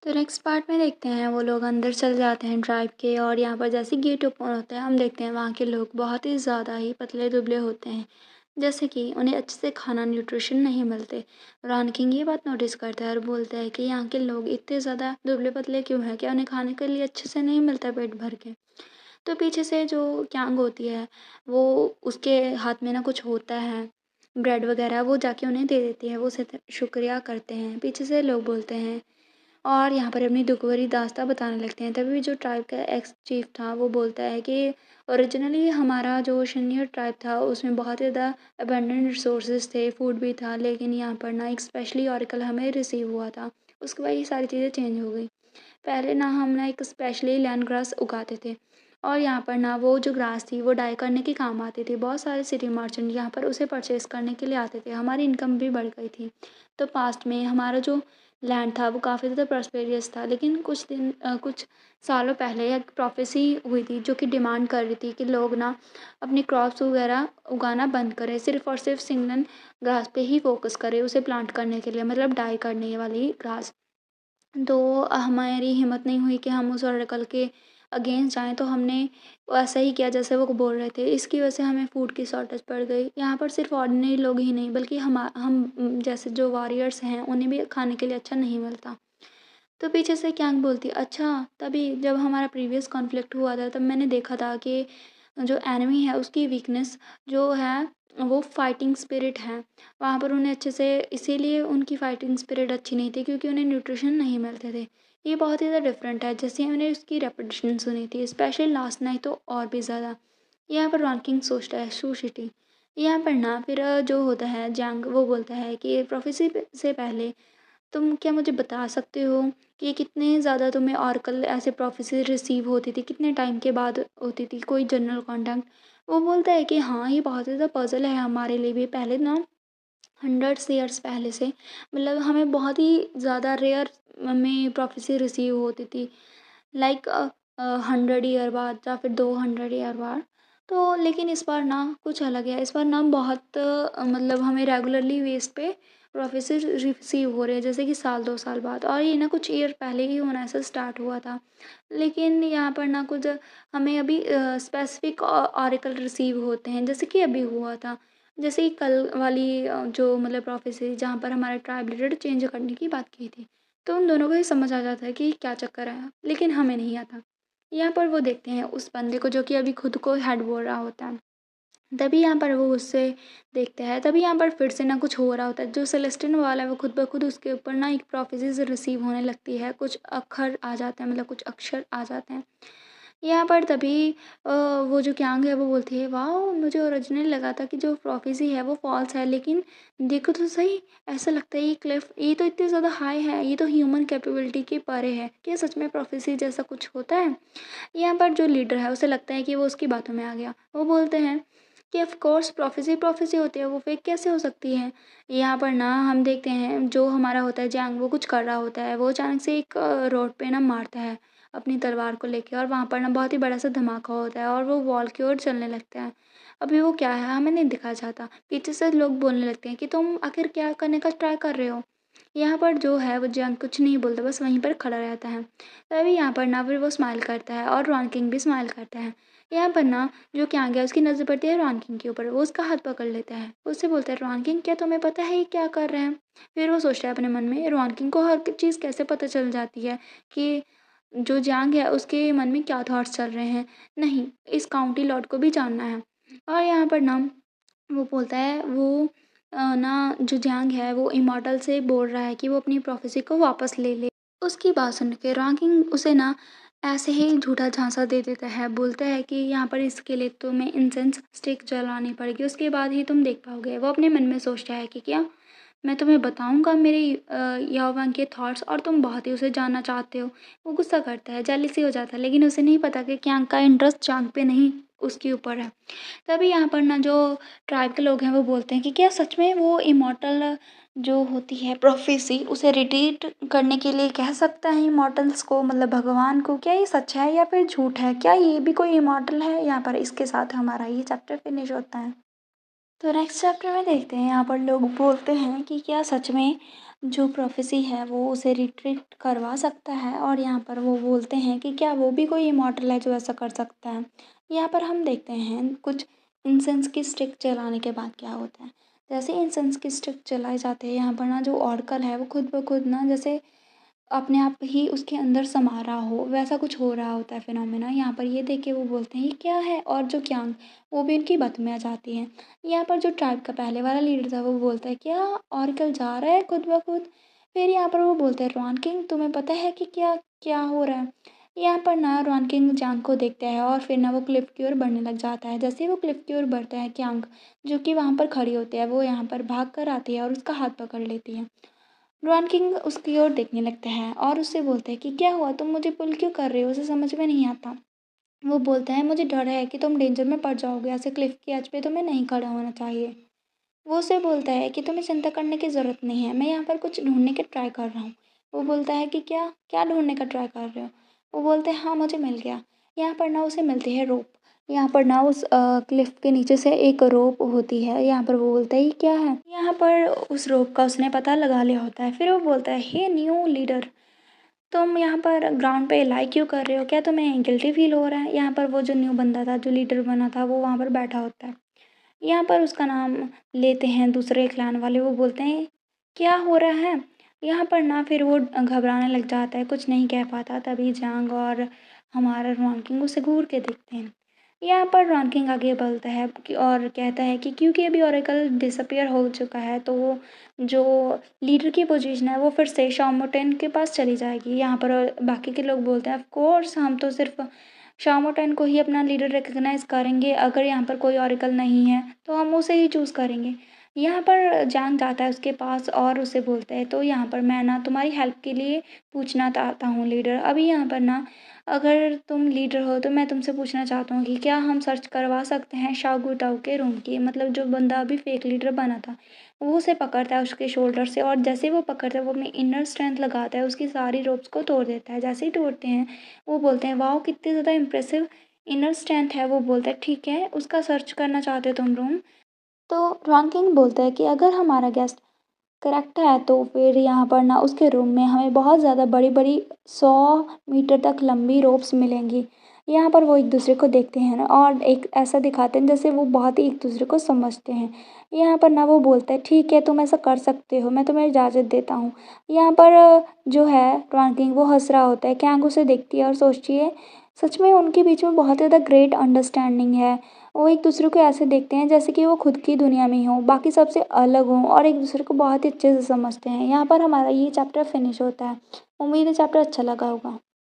तो next part में देखते हैं वो लोग अंदर चले जाते हैं ट्राइब के और यहाँ पर जैसे गेट ओपन होता है हम देखते हैं वहाँ के लोग बहुत ही ज़्यादा ही पतले दुबले होते हैं। जैसे कि उन्हें अच्छे से खाना न्यूट्रिशन नहीं मिलते। रॉन किंग ये बात नोटिस करता है और बोलता है कि यहाँ के लोग इतने ज़्यादा दुबले पतले क्यों हैं, क्या उन्हें खाने के लिए अच्छे से नहीं मिलता पेट भर के। तो पीछे से जो क्यांग होती है वो उसके हाथ में ना कुछ होता है ब्रेड वगैरह, वो जाके उन्हें दे देती है, वो उसे शुक्रिया करते हैं। पीछे से लोग बोलते हैं और यहाँ पर अपनी दुख भरी दास्तां बताने लगते हैं। तभी जो ट्राइब का एक्स चीफ था वो बोलता है कि ओरिजिनली हमारा जो सीनियर ट्राइब था उसमें बहुत ज़्यादा अबंडेंट रिसोर्सेज थे, फूड भी था, लेकिन यहाँ पर ना एक स्पेशली ऑरिकल हमें रिसीव हुआ था, उसके बाद ये सारी चीज़ें चेंज हो गई। पहले ना हम ना एक स्पेशली लैंड ग्रास उगाते थे और यहाँ पर ना वो जो ग्रास थी वो डाई करने के काम आती थी। बहुत सारे सिटी मर्चेंट यहाँ पर उसे परचेज़ करने के लिए आते थे, हमारी इनकम भी बढ़ गई थी। तो पास्ट में हमारा जो लैंड था वो काफ़ी ज़्यादा प्रॉस्पेरियस था, लेकिन कुछ सालों पहले एक प्रोफेसी हुई थी जो कि डिमांड कर रही थी कि लोग ना अपनी क्रॉप्स वगैरह उगाना बंद करें, सिर्फ़ और सिर्फ सिंगल ग्रास पे ही फोकस करें उसे प्लांट करने के लिए, मतलब डाई करने वाली ग्रास। तो हमारी हिम्मत नहीं हुई कि हम उस ऑर्टिकल के अगेंस्ट जाएँ, तो हमने वैसा ही किया जैसे वो बोल रहे थे। इसकी वजह से हमें फूड की शॉर्टेज पड़ गई। यहाँ पर सिर्फ़ ऑर्डिनरी लोग ही नहीं बल्कि हम जैसे जो वॉरियर्स हैं उन्हें भी खाने के लिए अच्छा नहीं मिलता। तो पीछे से क्यांग बोलती है, अच्छा तभी जब हमारा प्रीवियस कॉन्फ्लिक्ट हुआ था तब मैंने देखा था कि जो एनिमी है उसकी वीकनेस जो है वो फाइटिंग स्पिरिट है। वहाँ पर उन्हें अच्छे से इसीलिए उनकी फाइटिंग स्पिरिट अच्छी नहीं थी क्योंकि उन्हें न्यूट्रिशन नहीं मिलते थे। ये बहुत ही ज़्यादा डिफरेंट है, जैसे हमने उसकी रेपिटेशन सुनी थी स्पेशली लास्ट नाइट तो और भी ज़्यादा। यहाँ पर रॉकिंग सोचता है शू सिटी। यहाँ पर ना फिर जो होता है जंग वो बोलता है कि प्रोफेसी से पहले तुम क्या मुझे बता सकते हो कि कितने ज़्यादा तुम्हें ऑरकल ऐसे प्रोफेसी रिसीव होती थी, कितने टाइम के बाद होती थी कोई जनरल कॉन्टैक्ट। वो बोलता है कि हाँ ये बहुत ज़्यादा पज़ल है हमारे लिए भी, पहले ना हंड्रेड्स ईयर्स पहले से मतलब हमें बहुत ही ज़्यादा रेयर में प्रोफेसी रिसीव होती थी, लाइक 100 ईयर बाद या फिर 200 ईयर बाद। तो लेकिन इस बार ना कुछ अलग है, इस बार ना बहुत मतलब हमें रेगुलरली बेस पे प्रोफेसर रिसीव हो रहे हैं, जैसे कि साल 2 साल बाद, और ये ना कुछ ईयर पहले ही होना ऐसा स्टार्ट हुआ था। लेकिन यहाँ पर ना कुछ हमें अभी स्पेसिफिक ऑरिकल रिसीव होते हैं जैसे कि अभी हुआ था, जैसे कि कल वाली जो मतलब प्रोफेसरी जहाँ पर हमारे ट्राइब लीडर चेंज करने की बात की थी। तो उन दोनों को ही समझ आ जाता है कि क्या चक्कर है, लेकिन हमें नहीं आता। यहाँ पर वो देखते हैं उस बंदे को जो कि अभी खुद को हेड बोल रहा होता है। तभी यहाँ पर वो उससे देखता है, तभी यहाँ पर फिर से ना कुछ हो रहा होता है। जो सेलेस्टिन वाला है वो खुद ब खुद उसके ऊपर ना एक प्रोफेसीज रिसीव होने लगती है, कुछ अक्षर आ जाते हैं, मतलब कुछ अक्षर आ जाते हैं। यहाँ पर तभी वो जो क्यांग है वो बोलती है, वाह मुझे ओरिजिनली लगा था कि जो प्रोफेसी है वो फॉल्स है, लेकिन देखो तो सही, ऐसा लगता है ये क्लिफ ये तो इतनी ज़्यादा हाई है, ये तो ह्यूमन कैपेबिलिटी के परे है, क्या सच में प्रोफेसी जैसा कुछ होता है। यहाँ पर जो लीडर है उसे लगता है कि वो उसकी बातों में आ गया। वो बोलते हैं कि ऑफ कोर्स प्रोफेसी प्रोफेसी होती है, वो फेक कैसे हो सकती है। यहाँ पर ना हम देखते हैं जो हमारा होता है जैंग, वो कुछ कर रहा होता है, वो अचानक से एक रोड पे ना मारता है अपनी तलवार को लेके, और वहाँ पर ना बहुत ही बड़ा सा धमाका होता है और वो वॉल की ओर चलने लगता है। अभी वो क्या है हमें नहीं दिखा जाता। पीछे से लोग बोलने लगते हैं कि तुम आखिर क्या करने का ट्राई कर रहे हो। यहाँ पर जो है वो जंग कुछ नहीं बोलता, बस वहीं पर खड़ा रहता है। तभी यहाँ पर ना फिर वो स्माइल करता है और रॉन किंग भी स्माइल करता है। यहाँ पर ना जो क्या गया उसकी नज़र पड़ती है रॉन किंग के ऊपर, वो उसका हाथ पकड़ लेता है, उससे बोलता है रॉन किंग क्या तुम्हें पता है ये क्या कर रहे हैं। फिर वो सोचता है अपने मन में रॉन किंग को हर चीज़ कैसे पता चल जाती है कि जो जांग है उसके मन में क्या थॉट्स चल रहे हैं। नहीं, इस काउंटी लॉर्ड को भी जानना है। और यहाँ पर ना वो बोलता है वो ना जो जैंग है वो इमॉर्टल से बोल रहा है कि वो अपनी प्रोफेसी को वापस ले ले। उसकी बात सुन के रॉकिंग उसे ना ऐसे ही झूठा झांसा दे देता है, बोलता है कि यहाँ पर इसके लिए तुम्हें इंसेंस स्टिक जलानी पड़ेगी, उसके बाद ही तुम देख पाओगे। वो अपने मन में सोचता है कि क्या मैं तुम्हें बताऊंगा मेरे याओवांग के थॉट्स, और तुम बहुत ही उसे जानना चाहते हो। वो गुस्सा करता है, जेलसी हो जाता है, लेकिन उसे नहीं पता कि क्यांग का इंटरेस्ट चांग पे नहीं उसके ऊपर है। तभी यहाँ पर ना जो ट्राइब के लोग हैं वो बोलते हैं कि क्या सच में वो इमॉर्टल जो होती है प्रोफेसी उसे रिट्रीट करने के लिए कह सकता है इमॉर्टल्स को, मतलब भगवान को। क्या ये सच है या फिर झूठ है, क्या ये भी कोई इमॉर्टल है। यहाँ पर इसके साथ हमारा ये चैप्टर फिनिश होता है। तो नेक्स्ट चैप्टर में देखते हैं यहाँ पर लोग बोलते हैं कि क्या सच में जो प्रोफ़ेसी है वो उसे रिट्रीट करवा सकता है और यहाँ पर वो बोलते हैं कि क्या वो भी कोई इमॉर्टल है जो ऐसा कर सकता है। यहाँ पर हम देखते हैं कुछ इंसेंस की स्टिक जलाने के बाद क्या होता है। जैसे इंसेंस की स्टिक जलाई जाती है, यहाँ पर ना जो ऑर्कल है वो खुद ब खुद ना जैसे अपने आप ही उसके अंदर समा रहा हो, वैसा कुछ हो रहा होता है फिनोमेना। यहाँ पर ये देख के वो बोलते हैं ये क्या है, और जो क्यांग वो भी उनकी बात में आ जाती है। यहाँ पर जो ट्राइब का पहले वाला लीडर था वो बोलता है क्या ऑरेकल जा रहा है खुद ब खुद। फिर यहाँ पर वो बोलते हैं रॉन किंग तुम्हें पता है कि क्या क्या हो रहा है। यहाँ पर ना रॉन किंग जांग को देखता है और फिर ना वो क्लिफ की ओर बढ़ने लग जाता है। जैसे ही वो क्लिफ की ओर बढ़ता है, क्यांग जो कि वहाँ पर खड़ी होती है वो यहाँ पर भाग कर आती है और उसका हाथ पकड़ लेती है। रॉन किंग उसकी ओर देखने लगते हैं और उससे बोलते हैं कि क्या हुआ, तुम मुझे पुल क्यों कर रहे हो, उसे समझ में नहीं आता। वो बोलता है मुझे डर है कि तुम डेंजर में पड़ जाओगे, ऐसे क्लिफ की एज पे तुम्हें नहीं खड़ा होना चाहिए। वो उसे बोलता है कि तुम्हें चिंता करने की ज़रूरत नहीं है, मैं यहाँ पर कुछ ढूंढने की ट्राई कर रहा हूँ। वो बोलता है कि क्या क्या ढूंढने का ट्राई कर रहे हो। वो बोलते हैं हाँ मुझे मिल गया। यहाँ पर ना उसे मिलती है रोप। यहाँ पर ना उस क्लिफ के नीचे से एक रोप होती है। यहाँ पर वो बोलता है ये क्या है। यहाँ पर उस रोप का उसने पता लगा लिया होता है। फिर वो बोलता है हे न्यू लीडर, तुम यहाँ पर ग्राउंड पे लाई क्यों कर रहे हो, क्या तुम्हें गिल्टी फील हो रहा है। यहाँ पर वो जो न्यू बंदा था जो लीडर बना था वो वहाँ पर बैठा होता है। यहाँ पर उसका नाम लेते हैं दूसरे क्लान वाले। वो बोलते हैं क्या हो रहा है। यहाँ पर ना फिर वो घबराने लग जाता है, कुछ नहीं कह पाता। तभी जांग और हमारा रॉनकिंग उसे घूर के देखते हैं। यहाँ पर रॉनकिंग आगे बढ़ता है और कहता है कि क्योंकि अभी ओरेकल डिसअपियर हो चुका है तो वो जो लीडर की पोजीशन है वो फिर से शाओमोटेन के पास चली जाएगी। यहाँ पर बाकी के लोग बोलते हैं ऑफ कोर्स हम तो सिर्फ शाओमोटेन को ही अपना लीडर रिकग्नाइज करेंगे, अगर यहाँ पर कोई ओरेकल नहीं है तो हम उसे ही चूज़ करेंगे। यहाँ पर जांग जाता है उसके पास और उसे बोलता है तो यहाँ पर मैं ना तुम्हारी हेल्प के लिए पूछना चाहता हूँ लीडर। अभी यहाँ पर ना अगर तुम लीडर हो तो मैं तुमसे पूछना चाहता हूँ कि क्या हम सर्च करवा सकते हैं शाओ गुटाओ के रूम की। मतलब जो बंदा अभी फेक लीडर बना था वो उसे पकड़ता है उसके शोल्डर से, और जैसे ही वो पकड़ता है वो अपनी इनर स्ट्रेंथ लगाता है, उसकी सारी रोप्स को तोड़ देता है। जैसे ही तोड़ते हैं वो बोलते हैं वाओ कितनी ज़्यादा इम्प्रेसिव इनर स्ट्रेंथ है। वो बोलता है ठीक है उसका सर्च करना चाहते हो तुम रूम। तो रॉनकिंग बोलता है कि अगर हमारा गेस्ट करेक्ट है तो फिर यहाँ पर ना उसके रूम में हमें बहुत ज़्यादा बड़ी बड़ी 100 मीटर तक लंबी रोप्स मिलेंगी। यहाँ पर वो एक दूसरे को देखते हैं ना और एक ऐसा दिखाते हैं जैसे वो बहुत ही एक दूसरे को समझते हैं। यहाँ पर ना वो बोलता है ठीक है तुम ऐसा कर सकते हो, मैं तुम्हें इजाज़त देता हूँ। यहाँ पर जो है रॉनकिंग वो हंस रहा होता है, कैंग उसे देखती है और सोचती है सच में उनके बीच में बहुत ज़्यादा ग्रेट अंडरस्टैंडिंग है। वो एक दूसरे को ऐसे देखते हैं जैसे कि वो खुद की दुनिया में ही हों, बाकी सबसे अलग हों और एक दूसरे को बहुत ही अच्छे से समझते हैं। यहाँ पर हमारा ये चैप्टर फिनिश होता है। उम्मीद है चैप्टर अच्छा लगा होगा।